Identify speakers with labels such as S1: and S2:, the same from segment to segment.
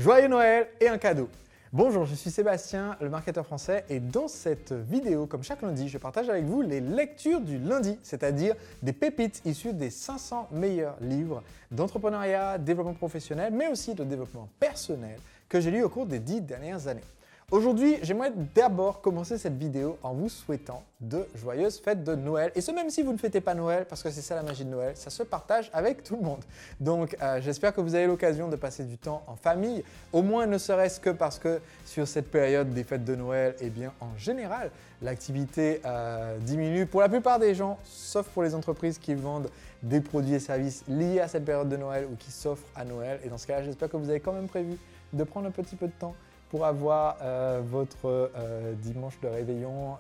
S1: Joyeux Noël et un cadeau. Bonjour, je suis Sébastien, le marketeur français, et dans cette vidéo, comme chaque lundi, je partage avec vous les lectures du lundi, c'est-à-dire des pépites issues des 500 meilleurs livres d'entrepreneuriat, développement professionnel, mais aussi de développement personnel que j'ai lus au cours des 10 dernières années. Aujourd'hui, j'aimerais d'abord commencer cette vidéo en vous souhaitant de joyeuses fêtes de Noël. Et ce, même si vous ne fêtez pas Noël, parce que c'est ça la magie de Noël, ça se partage avec tout le monde. Donc, j'espère que vous avez l'occasion de passer du temps en famille, au moins ne serait-ce que parce que sur cette période des fêtes de Noël, eh bien, en général, l'activité diminue pour la plupart des gens, sauf pour les entreprises qui vendent des produits et services liés à cette période de Noël ou qui s'offrent à Noël. Et dans ce cas-là, j'espère que vous avez quand même prévu de prendre un petit peu de temps pour avoir votre dimanche de réveillon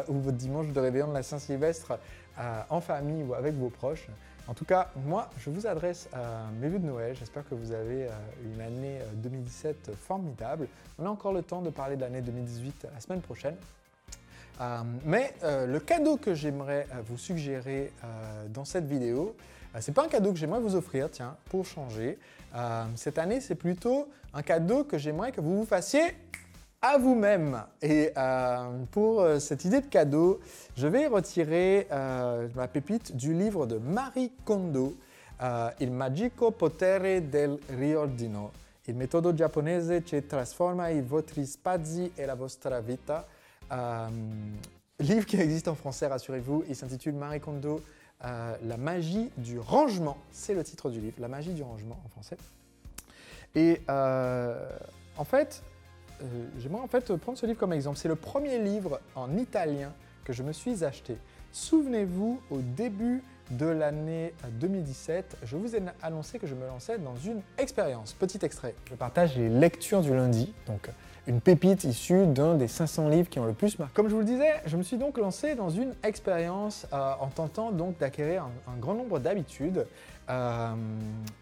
S1: ou votre dimanche de réveillon de la Saint-Sylvestre en famille ou avec vos proches. En tout cas, moi, je vous adresse mes vœux de Noël. J'espère que vous avez une année 2017 formidable. On a encore le temps de parler de l'année 2018 la semaine prochaine. Mais le cadeau que j'aimerais vous suggérer dans cette vidéo, ce n'est pas un cadeau que j'aimerais vous offrir, tiens, pour changer. Cette année, c'est plutôt un cadeau que j'aimerais que vous vous fassiez à vous-même. Et pour cette idée de cadeau, je vais retirer ma pépite du livre de Marie Kondo, Il magico potere del riordino, il metodo giapponese che trasforma i vostri spazi e la vostra vita. Livre qui existe en français, rassurez-vous, il s'intitule Marie Kondo, La magie du rangement. C'est le titre du livre, La magie du rangement en français. Et en fait, j'aimerais prendre ce livre comme exemple. C'est le premier livre en italien que je me suis acheté. Souvenez-vous, au début de l'année 2017, je vous ai annoncé que je me lançais dans une expérience. Petit extrait. Je partage les lectures du lundi, donc une pépite issue d'un des 500 livres qui ont le plus marqué. Comme je vous le disais, je me suis donc lancé dans une expérience en tentant donc d'acquérir un grand nombre d'habitudes.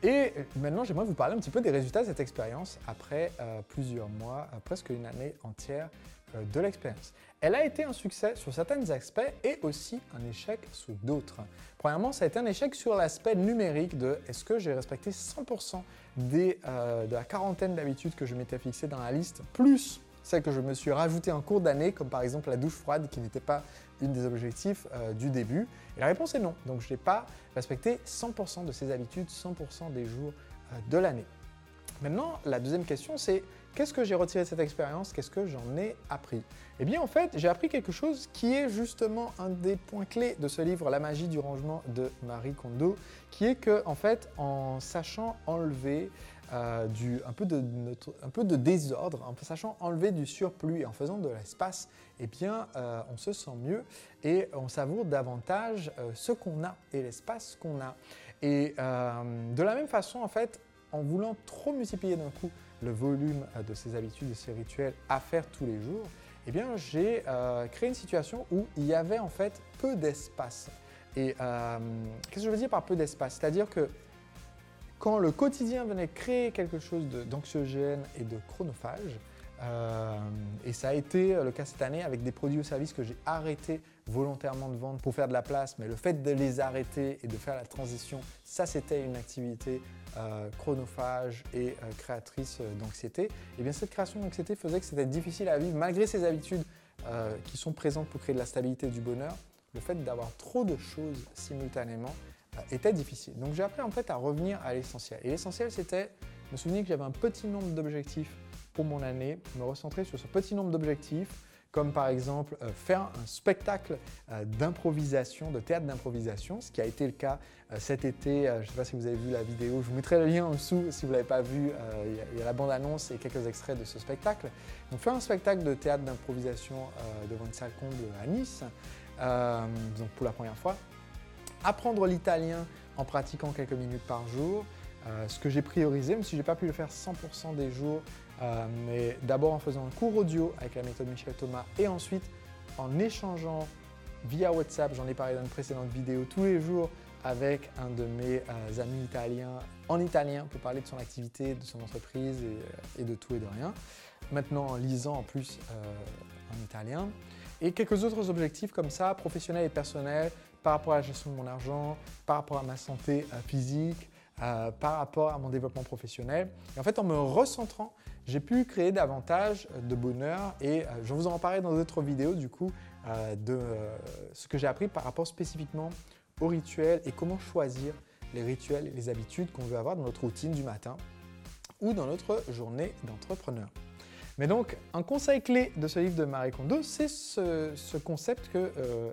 S1: Et maintenant, j'aimerais vous parler un petit peu des résultats de cette expérience après plusieurs mois, presque une année entière de l'expérience. Elle a été un succès sur certains aspects et aussi un échec sur d'autres. Premièrement, ça a été un échec sur l'aspect numérique de est-ce que j'ai respecté 100% de la quarantaine d'habitudes que je m'étais fixé dans la liste, plus celles que je me suis rajoutées en cours d'année, comme par exemple la douche froide qui n'était pas une des objectifs du début. Et la réponse est non. Donc je n'ai pas respecté 100% de ces habitudes, 100% des jours de l'année. Maintenant, la deuxième question, c'est qu'est-ce que j'ai retiré de cette expérience? Qu'est-ce que j'en ai appris? Eh bien, en fait, j'ai appris quelque chose qui est justement un des points clés de ce livre, La magie du rangement de Marie Kondo, qui est que, en fait, en sachant enlever un peu de désordre, en sachant enlever du surplus et en faisant de l'espace, eh bien, on se sent mieux et on savoure davantage ce qu'on a et l'espace qu'on a. Et de la même façon, en fait, en voulant trop multiplier d'un coup le volume de ces habitudes et ces rituels à faire tous les jours, eh bien, j'ai créé une situation où il y avait en fait peu d'espace. Et qu'est-ce que je veux dire par peu d'espace? C'est-à-dire que quand le quotidien venait créer quelque chose d'anxiogène et de chronophage, et ça a été le cas cette année avec des produits ou services que j'ai arrêté volontairement de vendre pour faire de la place, mais le fait de les arrêter et de faire la transition, ça c'était une activité chronophage et créatrice d'anxiété. Et bien cette création d'anxiété faisait que c'était difficile à vivre malgré ces habitudes qui sont présentes pour créer de la stabilité et du bonheur. Le fait d'avoir trop de choses simultanément était difficile. Donc j'ai appris en fait à revenir à l'essentiel. Et l'essentiel c'était me souvenir que j'avais un petit nombre d'objectifs pour mon année, me recentrer sur ce petit nombre d'objectifs, comme par exemple faire un spectacle d'improvisation, de théâtre d'improvisation, ce qui a été le cas cet été. Je ne sais pas si vous avez vu la vidéo, je vous mettrai le lien en dessous si vous ne l'avez pas vu. Il y a la bande-annonce et quelques extraits de ce spectacle. Donc faire un spectacle de théâtre d'improvisation devant une salle comble à Nice, donc pour la première fois. Apprendre l'italien en pratiquant quelques minutes par jour. Ce que j'ai priorisé, même si je n'ai pas pu le faire 100% des jours, mais d'abord en faisant un cours audio avec la méthode Michel Thomas et ensuite en échangeant via WhatsApp, j'en ai parlé dans une précédente vidéo, tous les jours avec un de mes amis italiens en italien pour parler de son activité, de son entreprise et de tout et de rien. Maintenant en lisant en plus en italien. Et quelques autres objectifs comme ça, professionnels et personnels, par rapport à la gestion de mon argent, par rapport à ma santé physique, par rapport à mon développement professionnel. Et en fait, en me recentrant, j'ai pu créer davantage de bonheur et je vous en parlerai dans d'autres vidéos du coup de ce que j'ai appris par rapport spécifiquement aux rituels et comment choisir les rituels et les habitudes qu'on veut avoir dans notre routine du matin ou dans notre journée d'entrepreneur. Mais donc, un conseil clé de ce livre de Marie Kondo, c'est ce concept qu'à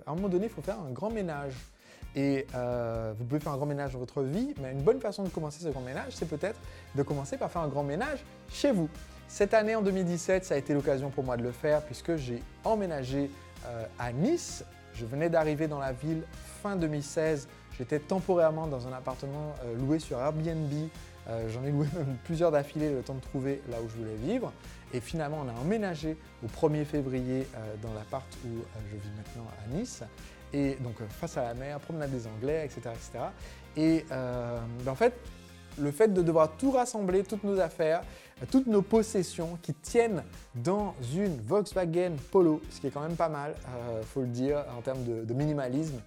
S1: un moment donné, il faut faire un grand ménage. Et vous pouvez faire un grand ménage dans votre vie, mais une bonne façon de commencer ce grand ménage, c'est peut-être de commencer par faire un grand ménage chez vous. Cette année, en 2017, ça a été l'occasion pour moi de le faire puisque j'ai emménagé à Nice. Je venais d'arriver dans la ville fin 2016. J'étais temporairement dans un appartement loué sur Airbnb. J'en ai loué même plusieurs d'affilée le temps de trouver là où je voulais vivre. Et finalement, on a emménagé au 1er février dans l'appart où je vis maintenant à Nice. Et donc face à la mer, promenade des Anglais, etc. etc. Et en fait, le fait de devoir tout rassembler, toutes nos affaires, toutes nos possessions qui tiennent dans une Volkswagen Polo, ce qui est quand même pas mal, faut le dire, en termes de minimalisme.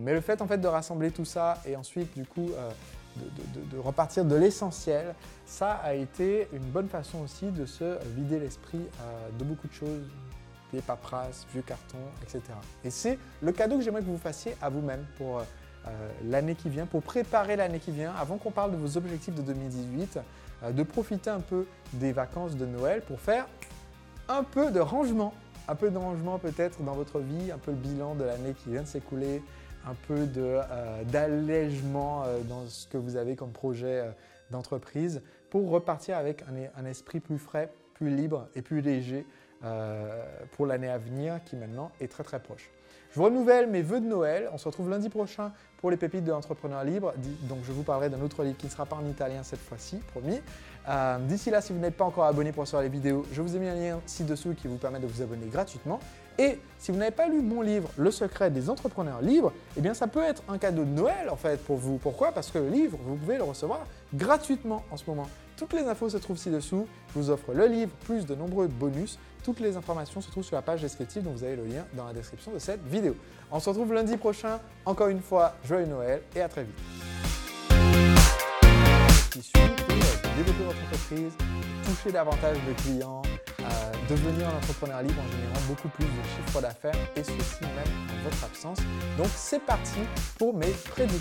S1: Mais le fait en fait de rassembler tout ça et ensuite du coup de repartir de l'essentiel, ça a été une bonne façon aussi de se vider l'esprit de beaucoup de choses, des paperasses, vieux cartons, etc. Et c'est le cadeau que j'aimerais que vous fassiez à vous-même pour l'année qui vient, pour préparer l'année qui vient, avant qu'on parle de vos objectifs de 2018, de profiter un peu des vacances de Noël pour faire un peu de rangement peut-être dans votre vie, un peu le bilan de l'année qui vient de s'écouler, un peu d'allègement dans ce que vous avez comme projet d'entreprise pour repartir avec un esprit plus frais, plus libre et plus léger pour l'année à venir qui maintenant est très très proche. Je vous renouvelle mes vœux de Noël. On se retrouve lundi prochain pour les pépites de l'entrepreneur libre. Donc je vous parlerai d'un autre livre qui ne sera pas en italien cette fois-ci, promis. D'ici là, si vous n'êtes pas encore abonné pour recevoir les vidéos, je vous ai mis un lien ci-dessous qui vous permet de vous abonner gratuitement. Et si vous n'avez pas lu mon livre, Le secret des entrepreneurs libres, eh bien ça peut être un cadeau de Noël en fait pour vous. Pourquoi? Parce que le livre, vous pouvez le recevoir gratuitement en ce moment. Toutes les infos se trouvent ci-dessous. Je vous offre le livre plus de nombreux bonus. Toutes les informations se trouvent sur la page descriptive, donc vous avez le lien dans la description de cette vidéo. On se retrouve lundi prochain. Encore une fois, joyeux Noël et à très vite. Qui suit pour développer votre entreprise, toucher davantage de clients, devenir un entrepreneur libre en générant beaucoup plus de chiffre d'affaires et ceci même en votre absence. Donc c'est parti pour mes prédictions.